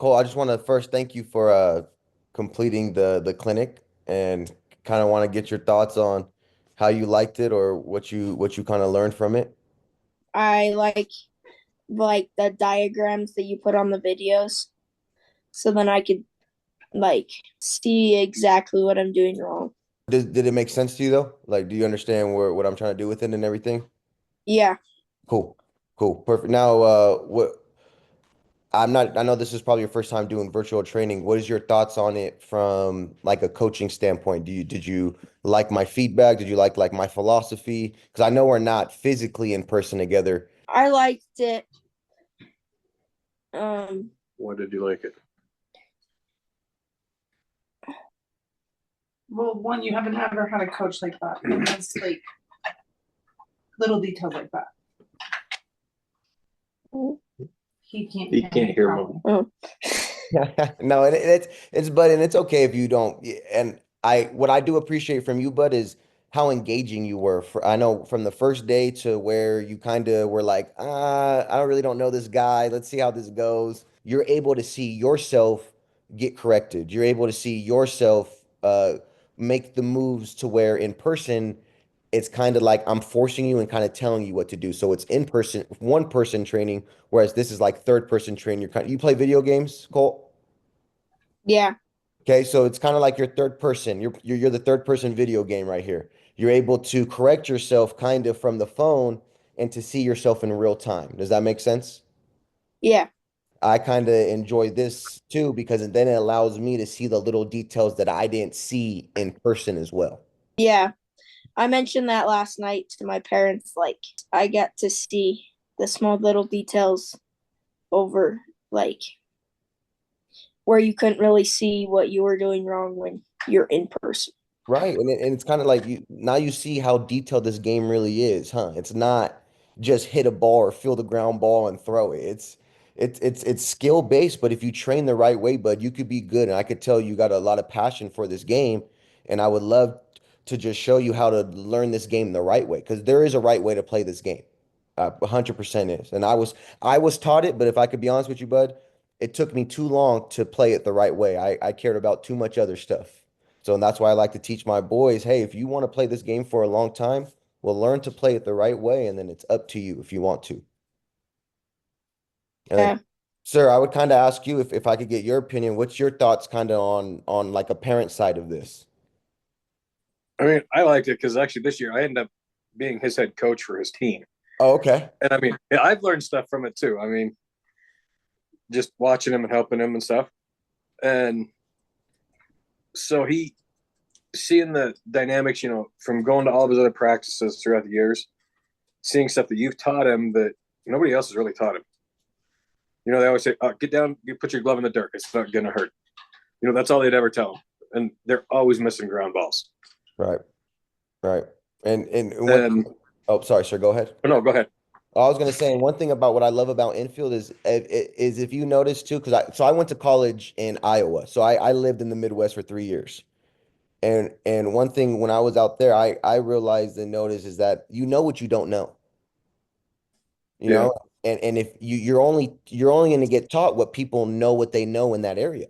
Cole, I just want to first thank you for completing the clinic and kind of want to get your thoughts on how you liked it or what you kind of learned from it. I like the diagrams that you put on the videos so then I could like see exactly what I'm doing wrong. Did it make sense to you though? Like, do you understand what I'm trying to do with it and everything? Yeah. Cool, cool, perfect. Now, I know this is probably your first time doing virtual training. What is your thoughts on it from like a coaching standpoint? Did you like my feedback? Did you like my philosophy? Because I know we're not physically in person together. I liked it. Um Why did you like it? Well, one, you haven't ever had a coach like that. And that's like little details like that. He can't hear me. oh, No, and it's Bud, and it's okay if you don't. And what I do appreciate from you, Bud, is how engaging you were. I know from the first day to where you kind of were like, I don't know this guy. Let's see how this goes. You're able to see yourself get corrected. You're able to see yourself make the moves to where in person it's kind of like I'm forcing you and kind of telling you what to do. So it's in person, one person training, whereas this is like third person training. You play video games, Colt? yeah. Okay, so it's kind of like your third person. You're the third person video game right here. You're able to correct yourself kind of from the phone and to see yourself in real time. Does that make sense? Yeah. I kind of enjoy this too because then it allows me to see the little details that I didn't see in person as well. Yeah. I mentioned that last night to my parents. Like I got to see the small little details over like where you couldn't really see what you were doing wrong when you're in person. Right. And it's kind of like you see how detailed this game really is, huh? It's not just hit a ball or feel the ground ball and throw it. It's skill based, but if you train the right way, bud, you could be good. And I could tell you got a lot of passion for this game, and I would love to just show you how to learn this game the right way because there is a right way to play this game. 100% is. And I was taught it, but if I could be honest with you, bud, it took me too long to play it the right way. I cared about too much other stuff. So and that's why I like to teach my boys, hey, if you want to play this game for a long time, well, learn to play it the right way, and then it's up to you if you want to. And then, Yeah. sir, I would kind of ask you if I could get your opinion, what's your thoughts kind of on like a parent side of this? I mean, I liked it because actually this year I ended up being his head coach for his team. Oh, okay. And I mean, yeah, I've learned stuff from it too. I mean, just watching him and helping him and stuff. And so he seeing the dynamics, from going to all of his other practices throughout the years, seeing stuff that you've taught him that nobody else has really taught him. They always say, get down, you put your glove in the dirt. It's not going to hurt. That's all they'd ever tell him. And they're always missing ground balls. Right, right. And one thing, And oh, sorry, sir, go ahead. oh, no, go ahead. I was gonna say, and one thing about what I love about Infield is if you notice too, because I went to college in Iowa, so I lived in the Midwest for 3 years. And one thing when I was out there, I realized and noticed is that you know what you don't know, you Yeah. know, and if you're only going to get taught what people know what they know in that area.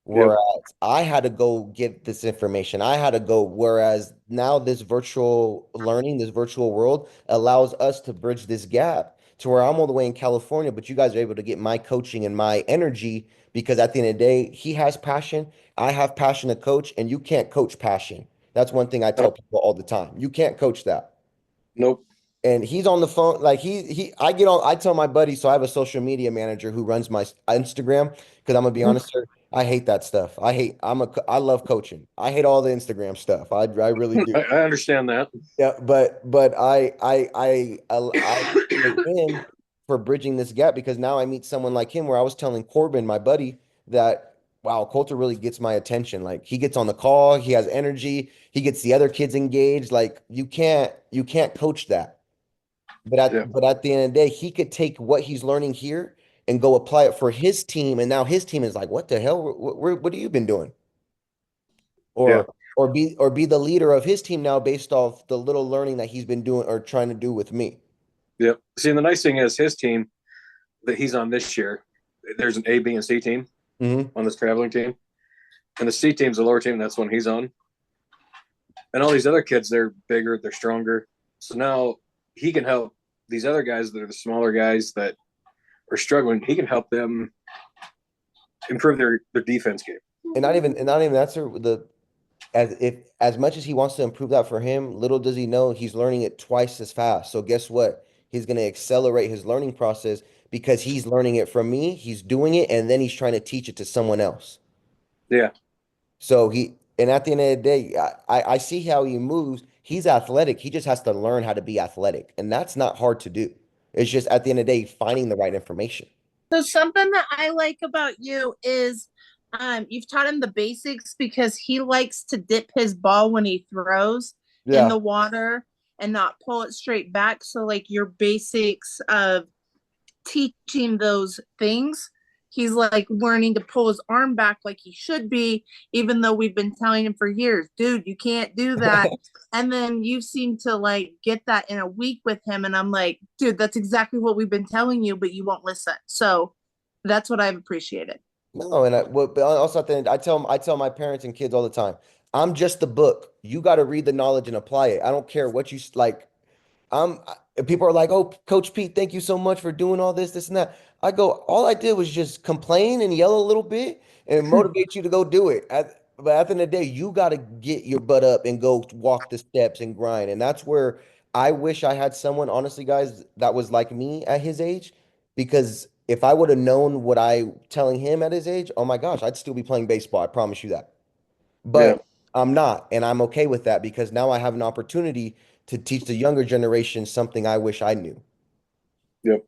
Yep. Whereas I had to go get this information. I had to go, whereas now this virtual learning, this virtual world allows us to bridge this gap to where I'm all the way in California, but you guys are able to get my coaching and my energy because at the end of the day, he has passion. I have passion to coach, and you can't coach passion. That's one thing I tell Nope. people all the time. You can't coach that. Nope. And he's on the phone, like I tell my buddy, so I have a social media manager who runs my Instagram because I'm gonna be honest, sir, I hate that stuff. I love coaching. I hate all the Instagram stuff. I really do. I understand that. Yeah, but I appreciate him for bridging this gap because now I meet someone like him where I was telling Corbin, my buddy, that wow, Colter really gets my attention. Like he gets on the call, he has energy, he gets the other kids engaged. Like you can't coach that. But Yeah. at the end of the day, he could take what he's learning here and go apply it for his team, and now his team is like, "What the hell? What have you been doing?" Yeah. Or be the leader of his team now based off the little learning that he's been doing or trying to do with me. Yep. See, and the nice thing is his team that he's on this year there's an A, B, and C team Hmm. on this traveling team, and the C team's the lower team. That's one he's on, and all these other kids, they're bigger, they're stronger. So now he can help these other guys that are the smaller guys that are struggling. He can help them improve their defense game. And not even that's the as much as he wants to improve that for him, little does he know he's learning it twice as fast. So guess what? He's going to accelerate his learning process because he's learning it from me, he's doing it, and then he's trying to teach it to someone else. Yeah, So and at the end of the day, I see how he moves. He's athletic. He just has to learn how to be athletic. And that's not hard to do. It's just at the end of the day, finding the right information. So something that I like about you is you've taught him the basics because he likes to dip his ball when he throws in Yeah. the water and not pull it straight back. So like your basics of teaching those things, he's like learning to pull his arm back like he should be, even though we've been telling him for years, dude, you can't do that. And then you seem to like get that in a week with him. And I'm like, dude, that's exactly what we've been telling you, but you won't listen. So that's what I've appreciated. No, and but also at the end, I tell my parents and kids all the time, I'm just the book. You got to read the knowledge and apply it. I don't care what like. People are like, "Oh, Coach Pete, thank you so much for doing all this, and that." I go, all I did was just complain and yell a little bit and motivate you to go do it. But at the end of the day, you got to get your butt up and go walk the steps and grind. And that's where I wish I had someone, honestly, guys, that was like me at his age. Because if I would have known what I telling him at his age, oh my gosh, I'd still be playing baseball. I promise you that. yeah, But I'm not, and I'm okay with that because now I have an opportunity to teach the younger generation something I wish I knew. yep.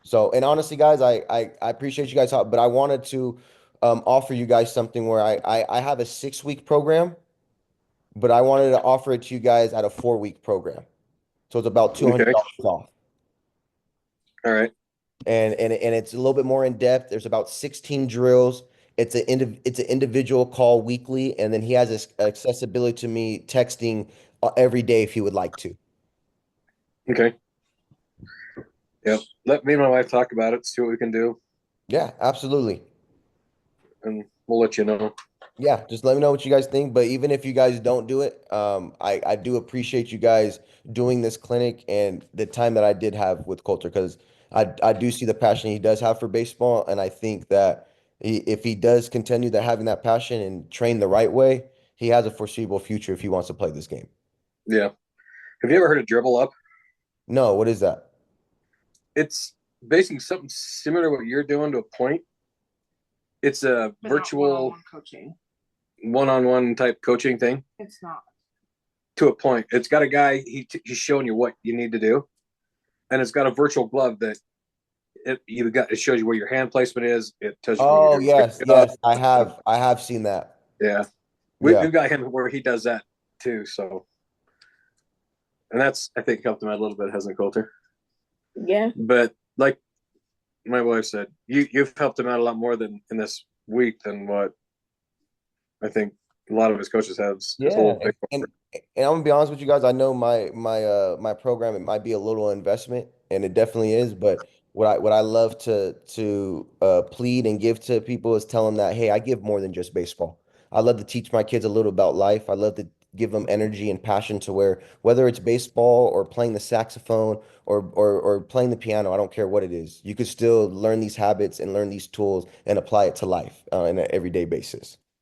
So, and honestly, guys, I appreciate you guys, but I wanted to offer you guys something where I have a 6 week program, but I wanted to offer it to you guys at a 4 week program. So it's about Okay, $200 off. all right, And it's a little bit more in depth. There's about 16 drills. It's an individual call weekly, and then he has this accessibility to me texting every day if he would like to. okay, yep. Let me and my wife talk about it, see what we can do, Yeah, absolutely. and we'll let you know. Yeah, just let me know what you guys think. But even if you guys don't do it, I do appreciate you guys doing this clinic and the time that I did have with Colter because I do see the passion he does have for baseball, and I think that if he does continue that having that passion and train the right way, he has a foreseeable future if he wants to play this game. Yeah. Have you ever heard of dribble up? No, what is that? It's basically something similar to what you're doing to a point. It's a But not virtual one-on-one coaching. one-on-one type coaching thing It's not. to a point. It's got a guy, he's showing you what you need to do. And it's got a virtual glove that it shows you where your hand placement is. It tells you when Oh, you're going to pick yes, it up. yes, I have seen that. Yeah. Yeah. We've got him where he does that too. So, and that's, I think, helped him out a little bit, hasn't it, Colter? Yeah. But like my wife said, you've helped him out a lot more than in this week than what I think a lot of his coaches have his Yeah, whole and, baseball and career. and I'm gonna be honest with you guys. I know my program, it might be a little investment, and it definitely is. But what I love to plead and give to people is tell them that hey, I give more than just baseball. I love to teach my kids a little about life. I love to give them energy and passion to where whether it's baseball or playing the saxophone or playing the piano, I don't care what it is. You could still learn these habits and learn these tools and apply it to life on an everyday basis.